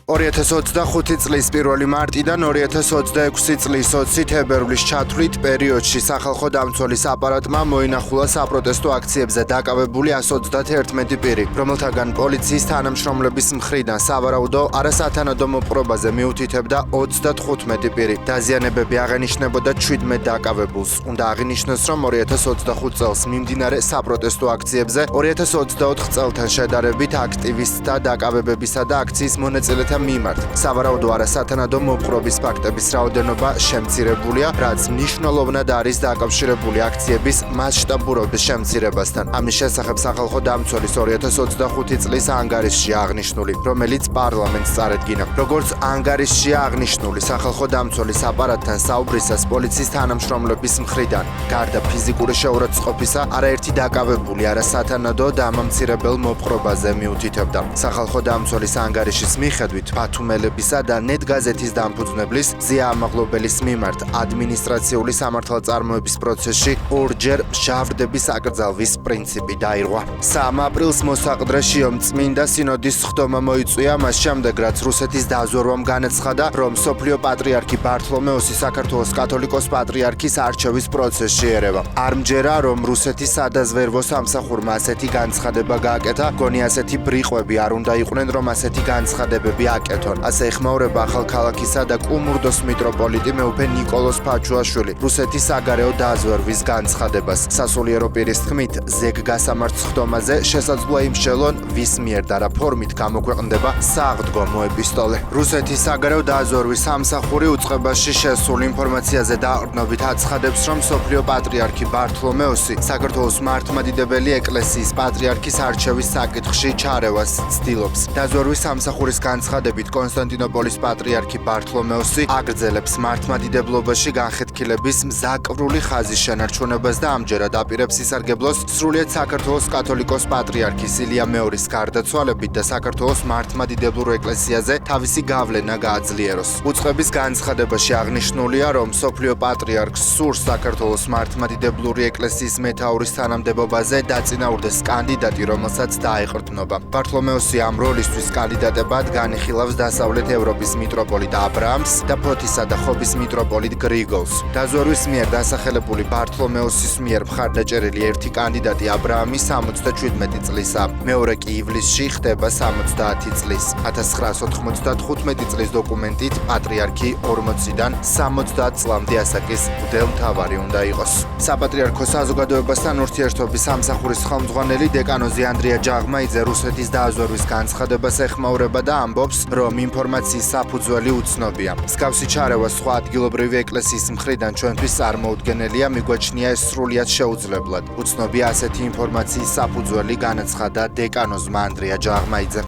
2025 წლის 1 მარტიდან 2026 წლის 20 თებერვლის ჩათვლით პერიოდში სახალხო დამცველის აპარატმა მოინახულა საპროტესტო აქციებზე დაკავებული 131 პირი, რომელთაგან პოლიციის თანამშრომლების მხრიდან სავარაუდო არასათანადო მოპყრობაზე მიუთითებდა 35 პირი. დაზიანებები აღენიშნებოდა 17 დაკავებულს. უნდა აღინიშნოს, რომ 2025 წელს მიმდინარე საპროტესტო აქციებზე 2024 წელთან შედარებით აქტივისტთა დაკავებებისა და აქციის მონაწილეთა მიმართ სავარაუდო არასათანადო მოპყრობის ფაქტების რაოდენობა შემცირებულია, რაც მნიშვნელოვნად არის დაკავშირებული აქციების მასშტაბურობის შემცირებასთან. ამის შესახებ სახალხო დამცველის 2025 წლის ანგარიშში აღნიშნული, რომელიც პარლამენტს წარედგინა. როგორც ანგარიშში აღნიშნული, სახალხო დამცველის აპარატთან საუბრისას პოლიციის თანამშრომლების მხრიდან გარდა ფიზიკური შეურაცხყოფისა არაერთი დაკავებული არასათანადო დამამცირებელ მოპყრობაზე მიუთითებდა. სახალხო დამცველის ანგარიშის მიხედვით ბათუმელებისა და ნეტგაზეთის დამფუძნებლის ზია ამაღლობელის მიმართ ადმინისტრაციული სამართალწარმოების პროცესში ორჯერ მჟავრდების აკრძალვის პრინციპი დაირღვა. 3 აპრილს მოსაყდრე შიომ წმინდა სინოდის სხდომა მოიწვია, მას შემდეგ რაც რუსეთის დაზვერვამ განაცხადა, რომ მსოფლიო პატრიარქი ბართლომეოსი საქართველოს კათოლიკოს პატრიარქის არჩევის პროცესში ერევა. არ მჯერა, რომ რუსეთის სადაზვერვო სამსახურმა ასეთი განცხადება გააკეთა, გონი ასეთი ბრიყვები არ უნდა იყვნენ, რომ ასეთი განცხადებები აკეთონ. ასე ეხმაურება ახალქალაქისა და კუმურდოს მიტროპოლიტი მეუფე ნიკოლოზ ფაჩუაშვილი რუსეთის საგარეო დაზვერვის განცხადებას. სასულიერო პირის თქმით, ზეგ გასამართ სხდომაზე შესაძლოა იმსჯელონ, ვის მიერ და რა ფორმით გამოქვეყნდება საღდგომო ეპისტოლე. რუსეთის საგარეო დაზვერვის სამსახური უწყებაში შესულ ინფორმაციაზე დაყრდნობით აცხადებს, რომ მსოფლიო პატრიარქი ბართლომეოსი საქართველოს მართლმადიდებელი ეკლესიის პატრიარქის არჩევის საკითხში ჩარევას ცდილობს. დაზვერვის სამსახურის განცხადებით, კონსტანტინოპოლის პატრიარქი ბართლომეოსი აგრძელებს მართლმადიდებლობაში განხეთქილების მზაკვრული ხაზის შენარჩუნებას და ამჯერად აპირებს ისარგებლოს სრულიად საქართველოს კათოლიკოს პატრიარქის ილია მეორის გარდაცვალებით და საქართველოს მართლმადიდებლურ ეკლესიაზე თავისი გავლენა გააძლიეროს. უწყების განცხადებაში აღნიშნულია, რომ მსოფლიო პატრიარქს სურს საქართველოს მართლმადიდებლური ეკლესიის მეთაურის თანამდებობაზე დაწინაურდეს კანდიდატი, რომელსაც დაეყრდნობა. ბართლომეოსი ამ როლისთვის კანდიდატებად განიხილავს დასავლეთ ევროპის მიტროპოლიტ აბრაამს და ფოთისა და ხობის მიტროპოლიტ გრიგოლს. დაზვერვის მიერ დასახელებული ბართლომეოსის მიერ მხარდაჭერილი ერთი კანდიდატი აბრაამი 77 წლისაა, მეორე კი ივლისში ხდება 70 წლის. 1995 წლის დოკუმენტით პატრიარქი 40-დან 70 წლამდე ასაკის მღვდელმთავარი უნდა იყოს. საპატრიარქო საზოგადოებასთან ურთიერთობის სამსახურის ხელმძღვანელი დეკანოზი ანდრია ჯაღმაიძე რუსეთის დაზვერვის განცხადებას ეხმაურება და ამბობს, რომ ინფორმაციის საფუძველი უცნობია. მსგავსი ჩარევა სხვა ადგილობრივი ეკლესიის მხრიდან ჩვენთვის წარმოუდგენელია, მიგვაჩნია ეს სრულიად შეუძლებლად. უცნობია ასეთი ინფორმაციის საფუძველი, განაცხადა დეკანოზმა ანდრია ჯაღმაიძემ.